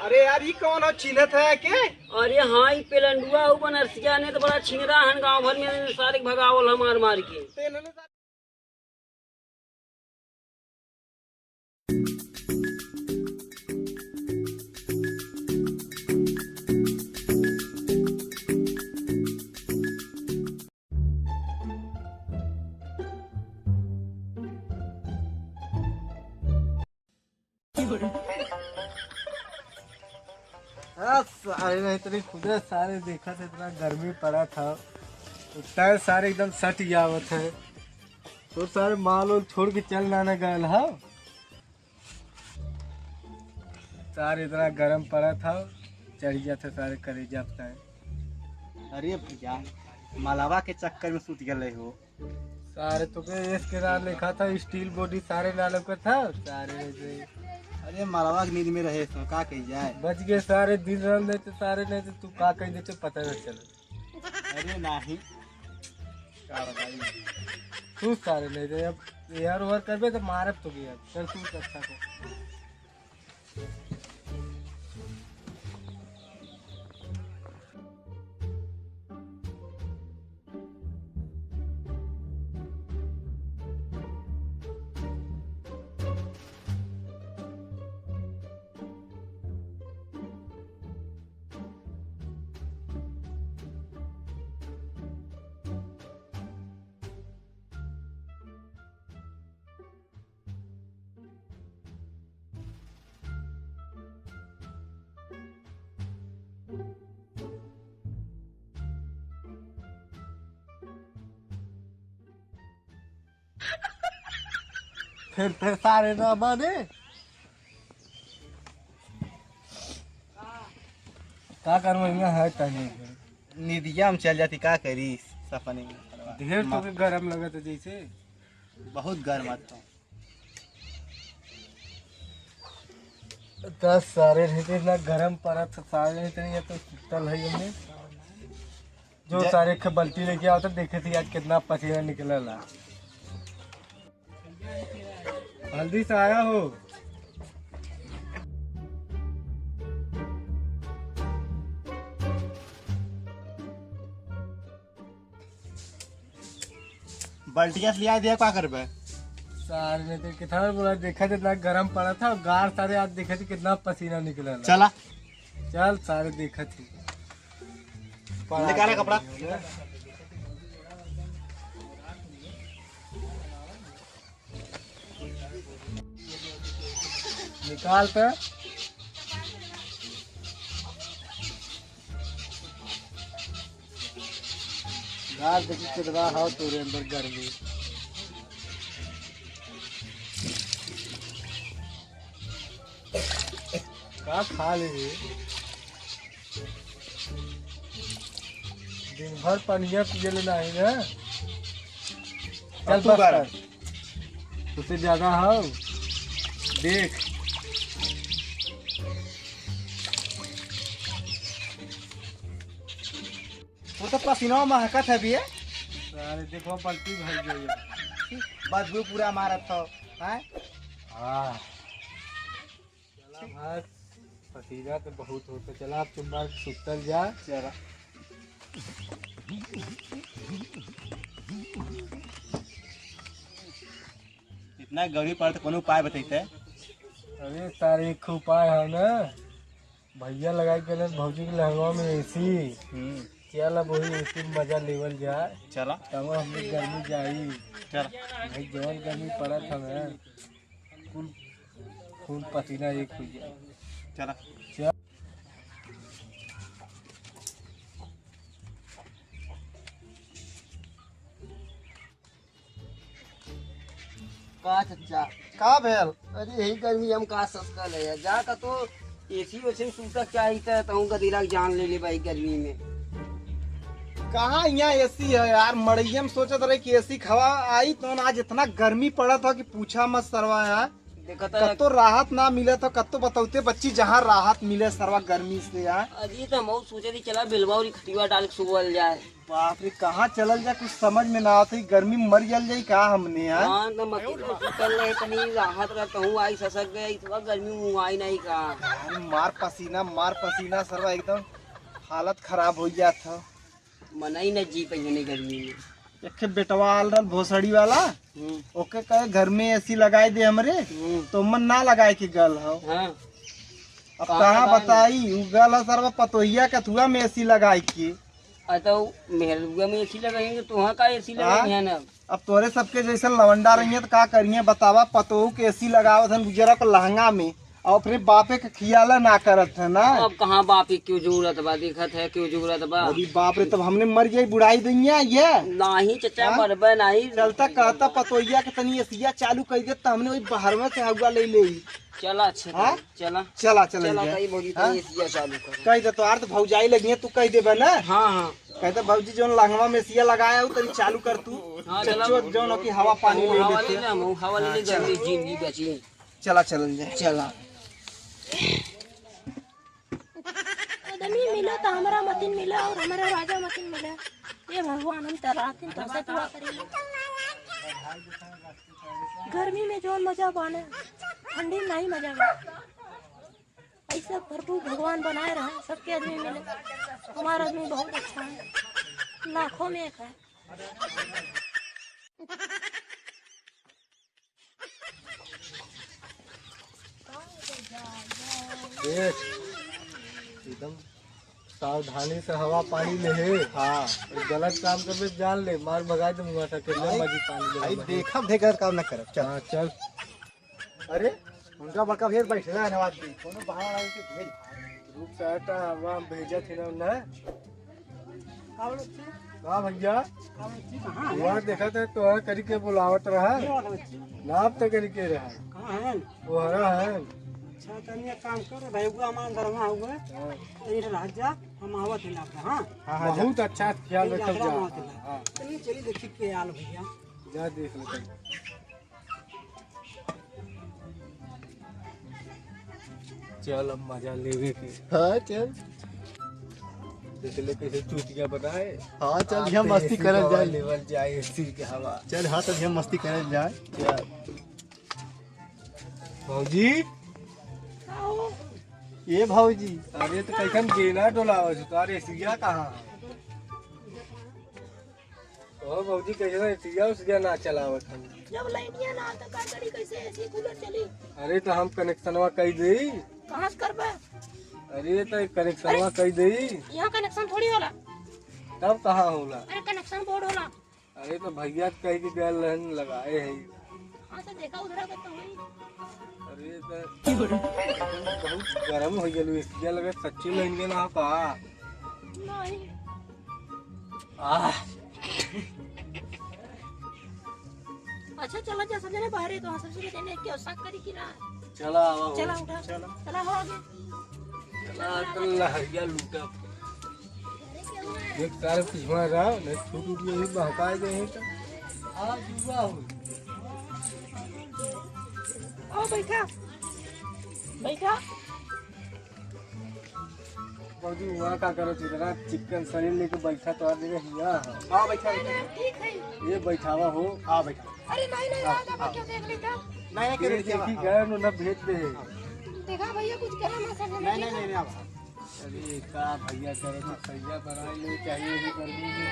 अरे यार ये कौन हो, चिन्हत है के? अरे हाँ ये पेलंडुआ ऊ बनरसिया ने तो बड़ा छिनरा हन गांव भर में सारे भगावल हम मार मार के। सारे नहीं इतनी खुदे सारे देखा था, इतना गर्मी पड़ा था तो टायर सारे एकदम सट जावत है तो सारे माल और छोड़ के चल ना गए हा। सारे इतना गर्म पड़ा था, चढ़ जाते सारे करे जाता है। अरे भैया मलावा के चक्कर में सूत गए हो सारे तो इसके नाम लिखा था स्टील बॉडी, सारे नालों का था सारे। अरे मलावा की नींद में रहे तो का कही जाए, बच गए सारे दिन रन देते सारे, नहीं तो तू का कही देते पता न चले। अरे नहीं तू सारे नहीं दे अब यार ओवर करबे तो मारब तो गया चल तू अच्छा को। फिर सारे ना माने का करूँ यहाँ है तनी निदिया में चल जाती का करी सपने में। ढेर तो के गरम लगत है जैसे बहुत गर्म था। 10 सारे रहते इतना गरम पड़ा था सारे इतने ये तो सुतल है हमने जो सारे के बल्टी लेके आओ तो देखे थे आज कितना पसीना निकलला। जल्दी से आया हो। बल्टिया से लिया दिया क्या करबे? सारे ने तो कितना बोला देखा थे इतना गर्म पड़ा था, गार सारे आज देखे थे कितना पसीना निकला। चला चल सारे देखा थे निकाला कपड़ा। निकाल पे गार देखी कितना हो तेरे अंदर गर्मी। का खा ले दिन भर पनिया पिए लेना है ना। चल बस उससे ज्यादा हो देख। वो तो पसीना महकत है भी है। सारे देखो पलटी भर गई बदबू पूरा मारा था हैं। हाँ चला भाई पसीना तो बहुत होता। चला अब तुम बार सुतल जा। चला इतना गर्मी पड़ता कोनो उपाय बताइते। अरे सारे एक उपाय है ना, भैया लगाई के भौजी के लहंगा में एसी। चल अब वही एसी में मजा लेवल जाए। चला तब हम लोग गर्मी जाई। चला भाई जवन गर्मी पड़ा था ना कुल खून पसीना एक हो जाए। चला चल का चच्चा का भेल? अरे यही गर्मी हम का सस्ता ले जा का तो एसी वैसे सूता चाहिए तो गदीरा जान ले भाई गर्मी में। कहाँ यहाँ एसी है यार, मड़ैया में सोचत रहे कि एसी खवा आई तो आज इतना गर्मी पड़ा था कि पूछा मत सरवा यार। देखा था कत्तो राहत ना मिले तो कत्तो बताते बच्ची जहाँ राहत मिले सर्वा गर्मी से यार। अजी तो मैं सोचे थी चला बिलवारी खटिया डाल के सुबह जाए। बाप रे कहाँ चलल जाए कुछ समझ में ना आती, गर्मी में मर जल जाई का हमने यार। हाँ तो मतलब चल रहे तनी राहत रहता हूँ आई ससक गए इतना गर्मी में आई नहीं का यार मार पसीना सर्वा एकदम हालत खराब हो गया था। मना ही न जी पहिए गर्मी में। एक बेटवा आल रहा भोसड़ी वाला ओके कहे घर में एसी लगाए दे हमरे तो मन ना लगाए के गल हो। हाँ अब कहाँ बताई उ गल है सर्वा पतोहिया कथुआ में एसी लगाए के। तो मेहरुआ में एसी लगाएंगे तो वहाँ का एसी लगाएंगे है ना। अब तोरे सबके जैसे लवंडा रही है तो का करिए बतावा, पतोहू के एसी लगावत हन गुजरा को लहंगा में और फिर बापे के खियाला ना करत है ना। अब कहाँ बाप की क्यों जरूरत बा, देखत है क्यों जरूरत बा। अरे बाप रे तब हमने मर जाई बुढ़ाई दैया ये नहीं चचा मरबे नहीं। चलता कहता पतोहिया के तनी एसिया चालू कर दे तो हमने वही बाहर में से हवा ले ले। चला अच्छा हाँ? चला चला चला ताई भौजी तनी एसिया चालू कर कह दे तो आर तो भौजाई लगी तू कह देबे ना। हाँ हाँ कहते भौजी जो लहंगवा में एसिया लगाया तनी चालू कर तू। हाँ, चलो जो की हवा पानी ले हवा लेते ले ना हवा ले ले जल्दी जिंदगी बची। चला चल जाए चला आदमी मिला तो हमारा मतीन मिला और हमारा राजा मतीन मिला। ये भगवान हम तरातीन तो से दुआ करेंगे। गर्मी में जो मजा बाने ठंडी में नहीं मजा बा। ऐसा भरपूर भगवान बनाए रहे सबके आदमी मिले। हमारा आदमी बहुत अच्छा है, लाखों में एक है। एकदम सावधानी से हवा पानी ले है। हाँ गलत काम कर जान ले मार भगा दे मुँह के मजी पानी ले देखा देखा काम ना कर। हाँ चल। अरे उनका बड़का भेज बैठला है नवाज भी कोनो बहाना नहीं के भेज रूप से हटा हवा भेजा थी ना हाँ भैया वहाँ देखा था तो करी के बुलावट रहा नाप तो करी के रहा वो हरा है। अच्छा तनिया काम कर भाई वो हमारा दरवा हुआ ये राजा हम आवत है आपका। हां बहुत अच्छा ख्याल रखल जा। हाँ चलिए चलिए देखिए के आल भैया जा देख ले चल अब मजा लेवे के। हाँ चल देख ले कैसे चूतिया बनाए। हां चल हम मस्ती करल जाए लेवल जाए एसी के हवा। चल हां तो हम मस्ती करल जाए। चल भौजी ये भौजी अरे तो कैसन गेना डोलावे छ तारे एसिया कहाँ ओ भौजी कैसे एसिया उसिया ना चलावत हम। जब लाइनिया ना तो का करी कैसे ऐसी कूलर चली। अरे तो हम कनेक्शनवा कई देई। कहाँ से करबे? अरे तो कनेक्शनवा कई देई। यहाँ कनेक्शन थोड़ी होला। तब कहाँ होला? अरे कनेक्शन बोर्ड होला। अरे तो भैया कही के गैल रहन लगाए है। हाँ तो देखा उधर का तो हुई। अरे तो बहुत गरम हो गेलु एसिया लगे सच्ची लाइन के ना का। नहीं अच्छा चला जा सब जने बाहर है तो सब जने देने क्या साक करी की ना। चला आवा चला उठा चला हो आगे चला कल हरिया लूटा एक तार पिछवा रहा नहीं छूट उठ गई बहकाए गए तो आ जुआ हो। आओ बैठा बैठा। बाबू वहाँ का करो इतना चिकन शरीर लेके बैठा तो आदमी हिया हां बैठा ठीक है। ये बैठावा हो। हां बैठा अरे नहीं राजा मैं क्यों देख लेता। नहीं ये देखी गए न भेज दे। देखा भैया कुछ करे ना कर नहीं अरे का भैया करे तो सैया बना ले चाहिए भी कर दूंगे।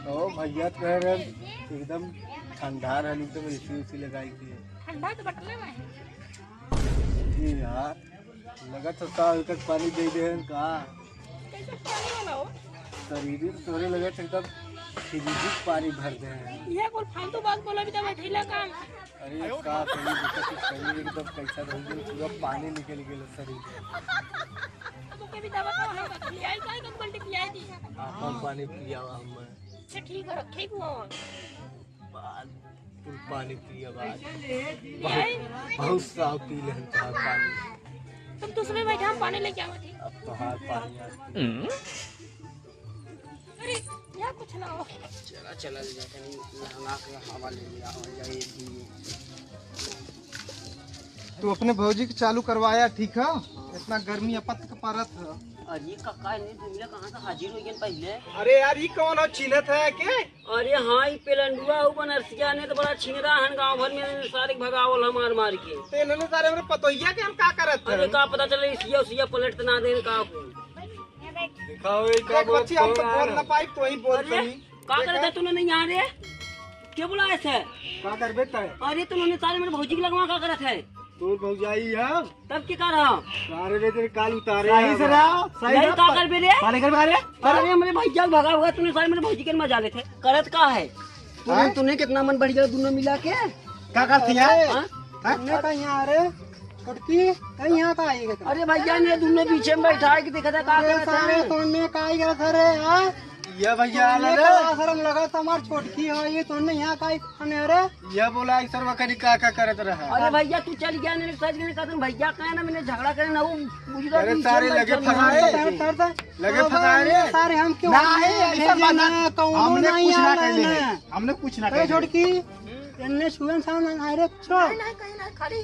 ओ भैया कह रहे एकदम ठंडा रहनी एकदम एसी उसी लगाई थी। ठंडा तो बटले में जी यार लगा तो साल तक पानी दे दे का कैसे पानी वाला हो। शरीर तोरे लगा एकदम फ्रिज पानी भर दे। ये कोई फालतू बात बोला भी तो बैठेला काम। अरे का कहीं दिक्कत शरीर एकदम कैसा रह गया पूरा पानी निकल गया शरीर। तो के भी दवा तो हम बदली आई काय कब बल्टी पिलाई दी। कम पानी पिया हम अच्छा ठीक है रखे को बाद फुल पानी पिया बाद बहुत साफ पी ले हम पानी। तुम दूसरे बैठा हम पानी लेके आवे थी। अब तो हाथ पानी अरे यहाँ कुछ ना हो। चला चला ले जाते नहीं लहंगा के हवा ले लिया हो जाए भी। तू अपने भौजी के चालू करवाया ठीक है, इतना गर्मी अपत के परत है। अरे काका ने तुमने कहां से हाजिर हो गए पहले? अरे यार ये कौन हो चिन्हत है के? अरे हाँ ये पेलंडुआ हो बनरसिया ने तो बड़ा छिनरा हन गांव भर में सारे भगावल हमार मार के। ते इन्होंने सारे हमरे पतोहिया के हम का करत है? अरे का पता चले इसिया उसिया पलट ना देन का को। दिखाओ ये क्या देख बच्ची हम तो बोल ना पाई तो ही बोल अरे सही। का करे थे तूने यहाँ रे? क्या बुलाए थे? का करबे तय? अरे तूने सारे मेरे भौजी के लगवा का करे थे? तोर भौजाई है तब क्या कर रहा? सारे रे तेरे काल उतारे सही से रहो, सही नहीं से का कर बे रे? पाले कर बारे। अरे मेरे भैया भगा हुआ तूने सारे मेरे भौजी के मजा ले थे। करत का है? तूने कितना मन बढ़ गया दोनों मिला के? का करती है? हाँ? हमने कहा यहाँ अरे कटकी कहीं यहाँ का आएगा तुम? अरे भैया ने दोनों पीछे में बैठा है कि देखा था का करत सारे है? तोड़ने का आई गया था रे हाँ? ये भैया तोड़ने का आश्रम लगा था हमार छोटकी है ये तोड़ने यहाँ का आई खाने अरे ये बोला सर वकरी का करत रहा। अरे भैया तू चल गया नहीं सच में कहते भैया कहे ना मैंने झगड़ा करे ना वो मुझे तो अरे पीछे सारे में लगे बैठा फंसाए। है। लगे फंसाए रे। सारे हम क्यों नहीं, ऐसा बात ना नहीं। कौनो हमने नहीं कुछ ना आला कहले है है। हमने कुछ ना अरे कहले। छोटकी इन्ने छुएन सामने आए रे कुछ नहीं नहीं कहीं नहीं खाली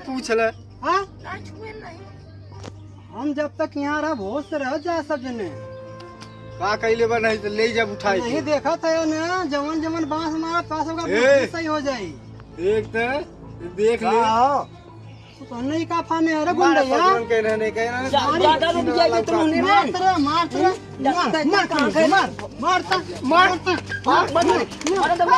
पूछ ले। हाँ नहीं छुए नहीं। हम जब तक यहाँ रह बहुत से रह जा सब जने का कहले बा नहीं तो ले जब उठाई नहीं देखा था ना जवन जवन बांस मारा पास होगा ए! सही हो जाई देख देख ले। तो नहीं का फाने अरे गुंडैया ज्यादा रुक जाएगी तुम होने मार में। तेरे मार तेरे मार मारता मारता अरे दबा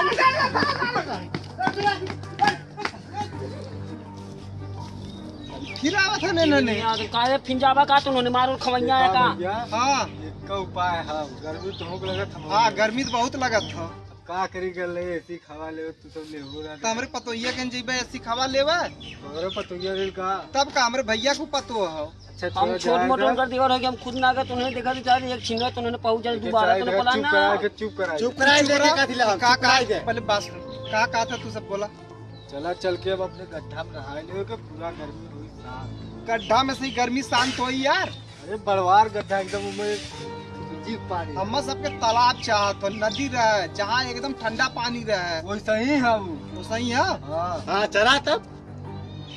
खिलावत है इन्होंने। काहे फिंजावा का तुमने मारो खवैया है का? हाँ का उपाय है गर्मी तो होक लगत हम हाँ गर्मी तो बहुत लगत था। का करी गल ऐसी खवा ले तू सब ले हो रहा तो हमरे पतोहिया के जेबे ऐसी खावा लेवा और पतुया रेल का तब का हमरे भैया को पतो हो। अच्छा हम छोड़ छोट मोट कर दिया हो कि हम खुद ना गए तुमने देखा तो चाहे एक छिंगा तुमने पहुंच जाए दोबारा तुमने पला चुप ना। करा के चुप करा चुप कराई देखे का दिला का पहले बस का था तू सब बोला। चला चल के अब अपने गड्ढा में नहा ले के पूरा गर्मी हुई शांत। गड्ढा में से ही गर्मी शांत होई यार। अरे बड़वार गड्ढा एकदम में जीप पानी हम सबके तालाब चाहत हो, नदी रहे जहाँ एकदम ठंडा पानी रहे वो सही है वो वो सही है। हाँ हाँ चला तब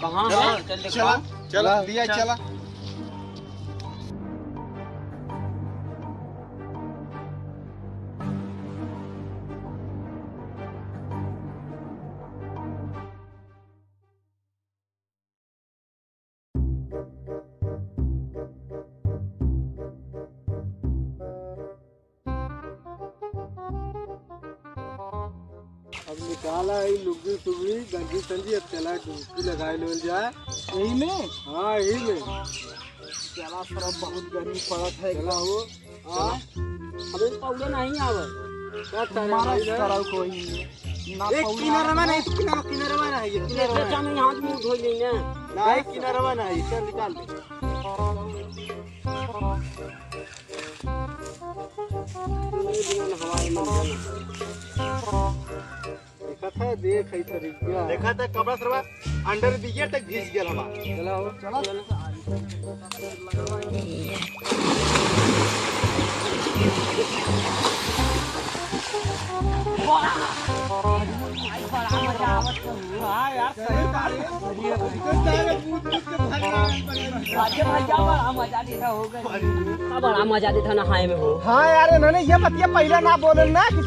कहाँ है? चल चला देखा। चला दिया चला। अब निकाला है लुगड़ी टुगड़ी गंजी संजी अब चला डुबकी लगाए लो जाए यही में हाँ यही में चला सर बहुत गर्मी पड़त है। चला हो हाँ? अबे पौड़े नहीं आवे। क्या तारे मारा भाई ना? कराओ कोई ना एक किनारा में नहीं किनारा में नहीं देखा मैं हाथ मुंह धो ली ना। नहीं किनारा नहीं चल निकाल ले हवाई में देखा था देख है तरीका देखा था कपड़ा सरवा अंडर दिए तक घिस गया हमारा। चला हो चला बड़ा मजा देता नहाए में हो। हाँ यार इन्होंने ये बतिया पहले ना बोले ना कि